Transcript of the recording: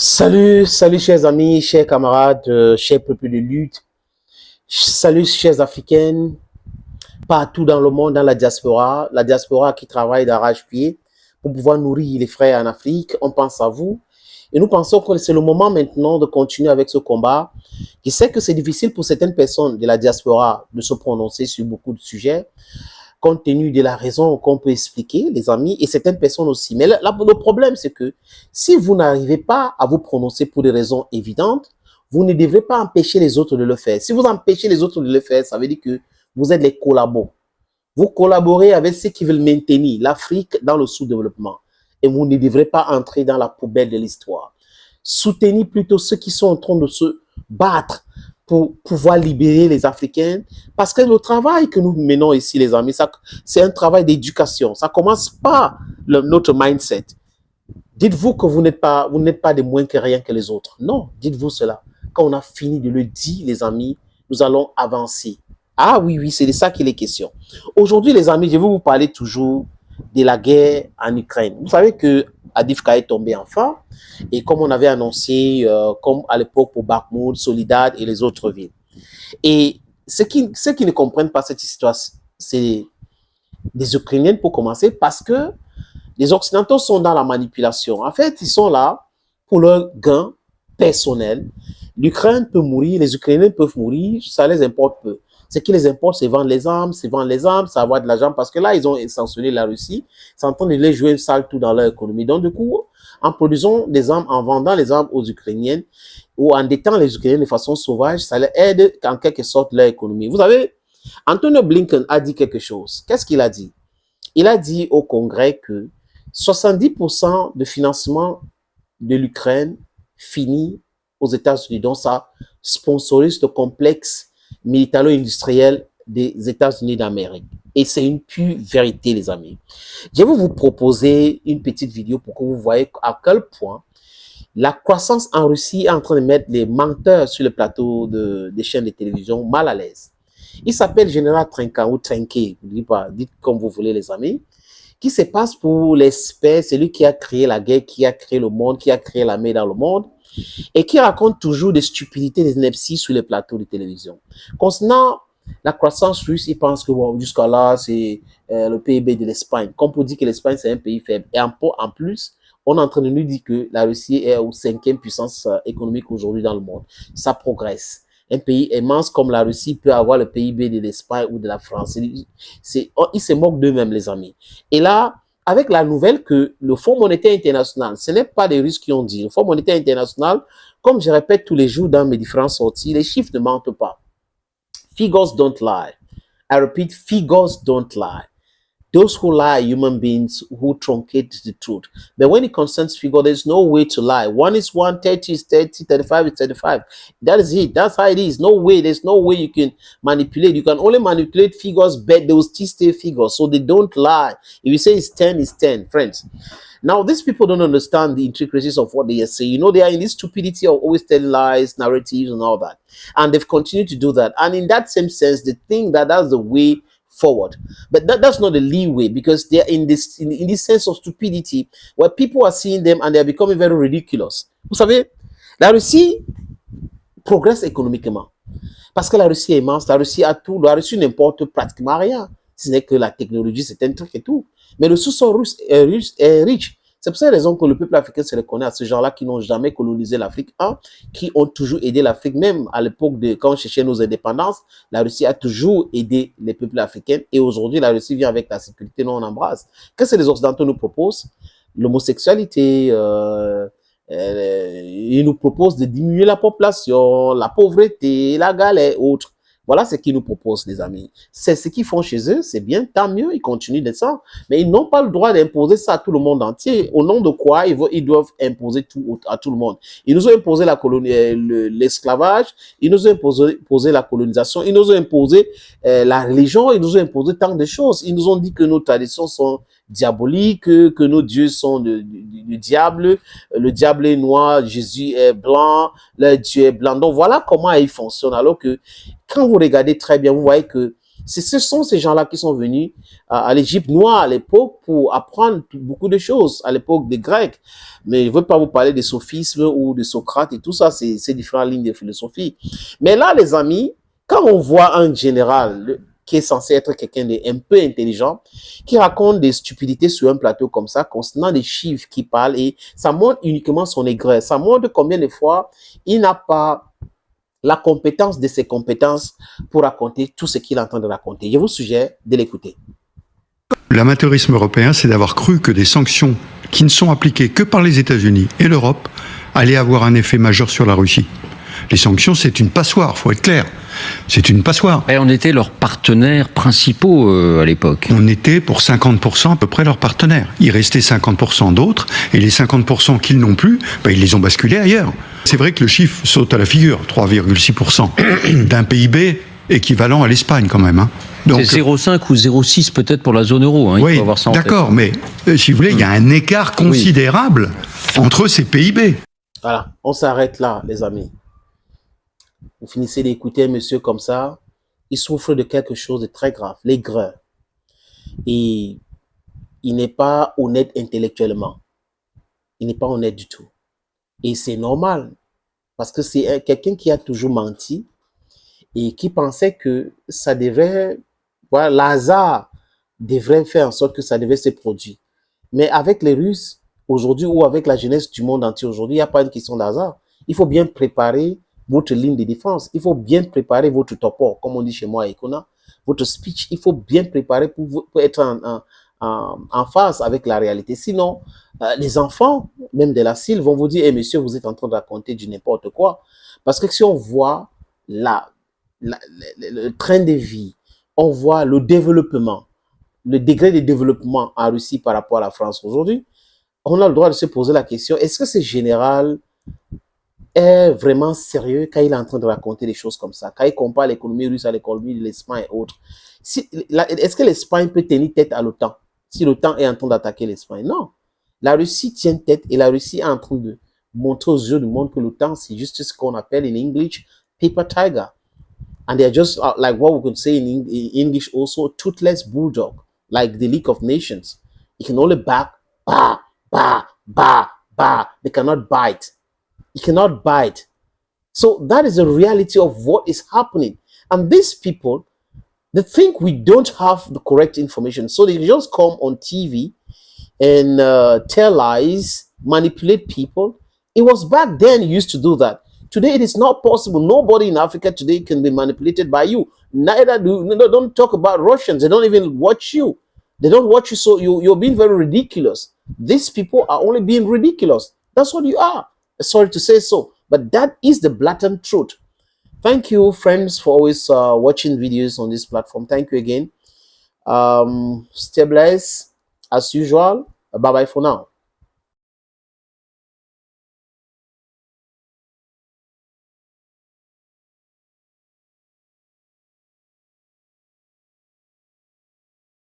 Salut chers amis, chers camarades, chers peuples de lutte, salut chers Africaines, partout dans le monde, dans la diaspora qui travaille d'arrache-pied pour pouvoir nourrir les frères en Afrique, on pense à vous. Et nous pensons que c'est le moment maintenant de continuer avec ce combat. Je sais que c'est difficile pour certaines personnes de la diaspora de se prononcer sur beaucoup de sujets, compte tenu de la raison qu'on peut expliquer, les amis, et certaines personnes aussi. Mais le problème, c'est que si vous n'arrivez pas à vous prononcer pour des raisons évidentes, vous ne devrez pas empêcher les autres de le faire. Si vous empêchez les autres de le faire, ça veut dire que vous êtes les collabos. Vous collaborez avec ceux qui veulent maintenir l'Afrique dans le sous-développement. Et vous ne devrez pas entrer dans la poubelle de l'histoire. Soutenez plutôt ceux qui sont en train de se battre pour pouvoir libérer les Africains. Parce que le travail que nous menons ici, les amis, c'est un travail d'éducation. Ça commence par notre mindset. Dites-vous que vous n'êtes pas de moins que rien que les autres. Non, dites-vous cela. Quand on a fini de le dire, les amis, nous allons avancer. Ah oui, c'est de ça qu'il est question. Aujourd'hui, les amis, je vais vous parler toujours de la guerre en Ukraine. Vous savez que Avdiivka est tombé enfin, et comme on avait annoncé, comme à l'époque pour Bakhmut, Soledar et les autres villes. Et ceux qui ne comprennent pas cette histoire, c'est des Ukrainiens pour commencer, parce que les Occidentaux sont dans la manipulation. En fait, ils sont là pour leur gain personnel. L'Ukraine peut mourir, les Ukrainiens peuvent mourir, ça les importe peu. Ce qui les importe, c'est vendre les armes, c'est avoir de l'argent, parce que là, ils ont sanctionné la Russie, c'est en train de les jouer un sale tout dans leur économie. Donc, du coup, en produisant des armes, en vendant les armes aux Ukrainiennes, ou en détenant les Ukrainiens de façon sauvage, ça les aide en quelque sorte leur économie. Vous savez, Antonio Blinken a dit quelque chose. Qu'est-ce qu'il a dit? Il a dit au Congrès que 70% de financement de l'Ukraine finit aux États-Unis. Donc, ça sponsorise le complexe militaro-industriel des États-Unis d'Amérique. Et c'est une pure vérité, les amis. Je vais vous proposer une petite vidéo pour que vous voyez à quel point la croissance en Russie est en train de mettre les menteurs sur le plateau des chaînes de télévision mal à l'aise. Il s'appelle Général Trinquant ou Trinqué, dites comme vous voulez, les amis. Qui se passe pour l'expert, c'est lui qui a créé la guerre, qui a créé le monde, qui a créé la mer dans le monde, et qui raconte toujours des stupidités, des inepties sur les plateaux de télévision. Concernant la croissance russe, il pense que bon, jusqu'à là, c'est le PIB de l'Espagne. Comme pour dire que l'Espagne, c'est un pays faible. Et en plus, on est en train de nous dire que la Russie est aux 5e puissance économique aujourd'hui dans le monde. Ça progresse. Un pays immense comme la Russie peut avoir le PIB de l'Espagne ou de la France. Ils se moquent d'eux-mêmes, les amis. Et là, avec la nouvelle que le Fonds monétaire international, ce n'est pas des Russes qui ont dit. Le Fonds monétaire international, comme je répète tous les jours dans mes différentes sorties, les chiffres ne mentent pas. Figures don't lie. I repeat, figures don't lie. Those who lie are human beings who truncate the truth. But when it concerns figure, there's no way to lie. 1 is 1, 30 is 30, 35 is 35. That is it. That's how it is. No way. There's no way you can manipulate. You can only manipulate figures, but they will still stay figures. So they don't lie. If you say it's 10, it's 10, friends. Now, these people don't understand the intricacies of what they are saying. You know, they are in this stupidity of always telling lies, narratives, and all that. And they've continued to do that. And in that same sense, they think that that's the way forward. But that's not the leeway, because they're in this sense of stupidity where people are seeing them and they're becoming very ridiculous. Vous savez, la Russie progresse économiquement. Parce que la Russie est immense, la Russie a tout, la Russie n'importe pratiquement rien. Ce n'est que la technologie, c'est un truc et tout. Mais le sous-sol russe est riche. C'est pour cette raison que le peuple africain se reconnaît à ces gens-là qui n'ont jamais colonisé l'Afrique, qui ont toujours aidé l'Afrique, même à l'époque de quand on cherchait nos indépendances, la Russie a toujours aidé les peuples africains, et aujourd'hui la Russie vient avec la sécurité, non, on embrasse. Qu'est-ce que les Occidentaux nous proposent? L'homosexualité, ils nous proposent de diminuer la population, la pauvreté, la galère, autres. Voilà ce qu'ils nous proposent, les amis. C'est ce qu'ils font chez eux, c'est bien, tant mieux, ils continuent de ça. Mais ils n'ont pas le droit d'imposer ça à tout le monde entier. Au nom de quoi ils doivent imposer tout à tout le monde? Ils nous ont imposé l'esclavage, ils nous ont imposé la colonisation, ils nous ont imposé la religion, ils nous ont imposé tant de choses. Ils nous ont dit que nos traditions sont diaboliques, que nos dieux sont du diable, le diable est noir, Jésus est blanc, le Dieu est blanc. Donc voilà comment ils fonctionnent, alors que quand vous regardez très bien, vous voyez que Ce sont ces gens-là qui sont venus à l'Égypte noire à l'époque pour apprendre beaucoup de choses, à l'époque des Grecs. Mais je ne veux pas vous parler des sophismes ou de Socrate et tout ça, c'est différentes lignes de philosophie. Mais là, les amis, quand on voit un général qui est censé être quelqu'un d'un peu intelligent, qui raconte des stupidités sur un plateau comme ça, concernant des chiffres qui parlent, et ça montre uniquement son aigreur. Ça montre combien de fois il n'a pas la compétence de ses compétences pour raconter tout ce qu'il est en train de raconter. Je vous suggère de l'écouter. L'amateurisme européen, c'est d'avoir cru que des sanctions qui ne sont appliquées que par les États-Unis et l'Europe allaient avoir un effet majeur sur la Russie. Les sanctions, c'est une passoire, faut être clair. C'est une passoire. Et on était leurs partenaires principaux à l'époque. On était pour 50% à peu près leurs partenaires. Il restait 50% d'autres, et les 50% qu'ils n'ont plus, ils les ont basculés ailleurs. C'est vrai que le chiffre saute à la figure, 3,6% d'un PIB équivalent à l'Espagne quand même. C'est 0,5 ou 0,6 peut-être pour la zone euro. Il oui, faut avoir ça en d'accord, mais si vous voulez, il y a un écart considérable entre ces PIB. Voilà, on s'arrête là, les amis. Vous finissez d'écouter un monsieur comme ça, il souffre de quelque chose de très grave, l'aigreur. Et il n'est pas honnête intellectuellement. Il n'est pas honnête du tout. Et c'est normal, parce que c'est quelqu'un qui a toujours menti et qui pensait que ça devrait, voilà, l'hasard devrait faire en sorte que ça devait se produire. Mais avec les Russes, aujourd'hui, ou avec la jeunesse du monde entier aujourd'hui, il n'y a pas une question d'hasard. Il faut bien préparer votre ligne de défense. Il faut bien préparer votre topo, comme on dit chez moi à Econa. Votre speech, il faut bien préparer pour être en face avec la réalité. Sinon, les enfants, même de la CIL, vont vous dire, hey, monsieur, vous êtes en train de raconter du n'importe quoi. Parce que si on voit le train de vie, on voit le développement, le degré de développement en Russie par rapport à la France aujourd'hui, on a le droit de se poser la question, est-ce que ce général est vraiment sérieux quand il est en train de raconter des choses comme ça, quand il compare l'économie russe à l'économie de l'Espagne et autres? Est-ce que l'Espagne peut tenir tête à l'OTAN si l'OTAN est en train d'attaquer l'Espagne? Non. La Russie tient tête et la Russie est en train de montrer aux yeux du monde que l'OTAN, c'est juste ce qu'on appelle in English paper tiger. And they're just like what we could say in English also, toothless bulldog, like the League of Nations. You can only bark, bah, bah, bah, bah. They cannot bite. You cannot bite. So that is the reality of what is happening. And these people, they think we don't have the correct information. So they just come on TV and tell lies, manipulate people. It was back then you used to do that. Today it is not possible. Nobody in Africa today can be manipulated by you. Neither don't talk about Russians. They don't even watch you. They don't watch you, so you're being very ridiculous. These people are only being ridiculous. That's what you are. Sorry to say so, but that is the blatant truth. Thank you, friends, for always watching videos on this platform. Thank you again. Stay blessed as usual. Bye bye for now.